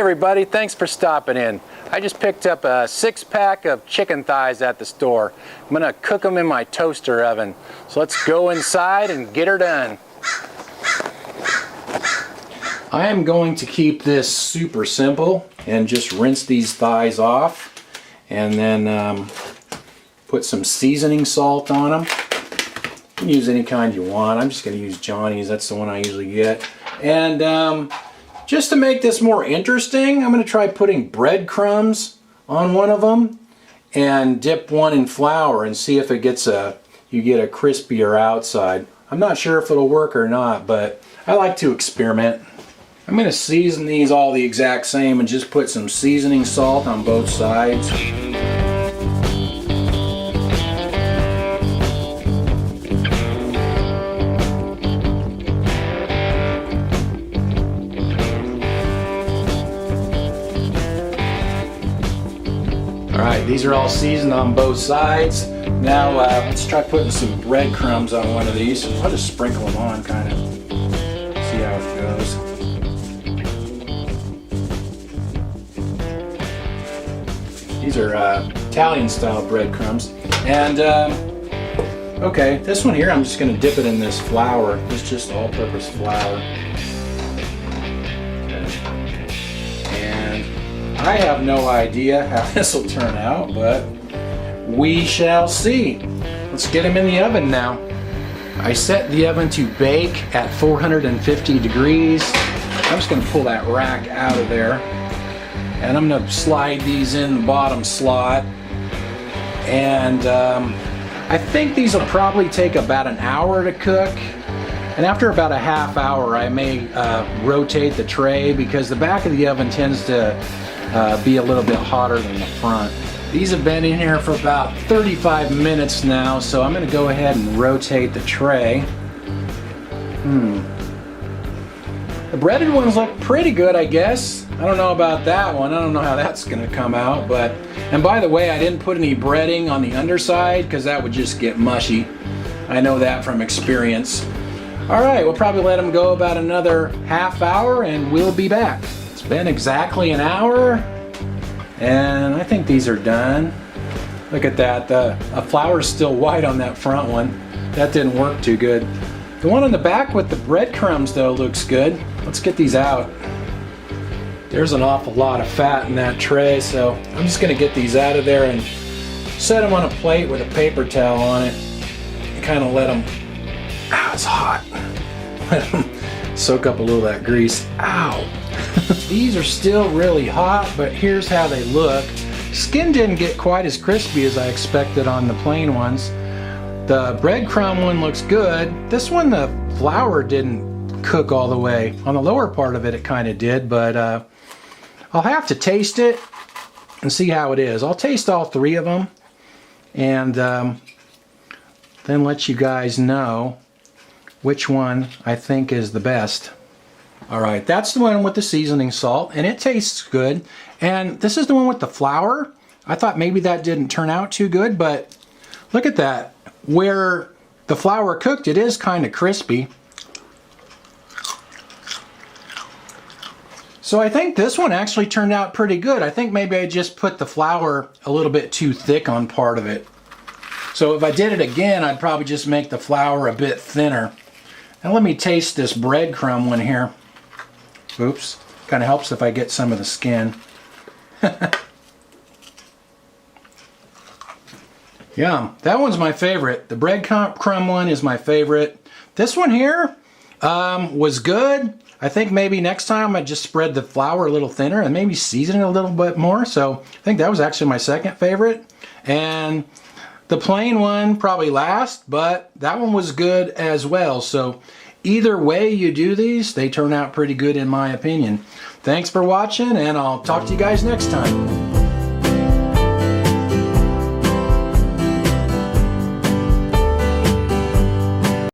everybody, thanks for stopping in. I just picked up a 6-pack of chicken thighs at the store. I'm gonna cook them in my toaster oven. So let's go inside and get her done. I am going to keep this super simple and just rinse these thighs off and then put some seasoning salt on them. You can use any kind you want. I'm just going to use Johnny's. That's the one I usually get. And just to make this more interesting, I'm going to try putting breadcrumbs on one of them and dip one in flour and see if it gets you get a crispier outside. I'm not sure if it'll work or not, but I like to experiment. I'm going to season these all the exact same and just put some seasoning salt on both sides. Alright, these are all seasoned on both sides. Now let's try putting some breadcrumbs on one of these. I'll just sprinkle them on, kind of see how it goes. These are Italian style breadcrumbs. And okay, this one here I'm just going to dip it in this flour. It's just all-purpose flour. Okay. And I have no idea how this will turn out, but we shall see. Let's get them in the oven now. I set the oven to bake at 450 degrees. I'm just going to pull that rack out of there. And I'm going to slide these in the bottom slot. And I think these will probably take about an hour to cook. And after about a half hour, I may rotate the tray because the back of the oven tends to be a little bit hotter than the front. These have been in here for about 35 minutes now, so I'm going to go ahead and rotate the tray. The breaded ones look pretty good, I guess. I don't know about that one. I don't know how that's going to come out. And by the way, I didn't put any breading on the underside because that would just get mushy. I know that from experience. All right, we'll probably let them go about another half hour and we'll be back. It's been exactly an hour and I think these are done. Look at that. The flour's still white on that front one. That didn't work too good. The one on the back with the breadcrumbs though looks good. Let's get these out. There's an awful lot of fat in that tray, so I'm just going to get these out of there and set them on a plate with a paper towel on it and kind of let them, it's hot, let them soak up a little of that grease. Ow! These are still really hot, but here's how they look. Skin didn't get quite as crispy as I expected on the plain ones. The breadcrumb one looks good. This one, the flour didn't cook all the way. On the lower part of it, it kind of did, but I'll have to taste it and see how it is. I'll taste all three of them and then let you guys know which one I think is the best. Alright, that's the one with the seasoning salt and it tastes good. And this is the one with the flour. I thought maybe that didn't turn out too good, but look at that. Where the flour cooked, it is kind of crispy. So I think this one actually turned out pretty good. I think maybe I just put the flour a little bit too thick on part of it. So if I did it again, I'd probably just make the flour a bit thinner. Now let me taste this breadcrumb one here. Oops, kind of helps if I get some of the skin. Yum, that one's my favorite. The breadcrumb one is my favorite. This one here was good. I think maybe next time I just spread the flour a little thinner and maybe season it a little bit more. So I think that was actually my second favorite. And the plain one probably last, but that one was good as well. So either way you do these, they turn out pretty good in my opinion. Thanks for watching and I'll talk to you guys next time.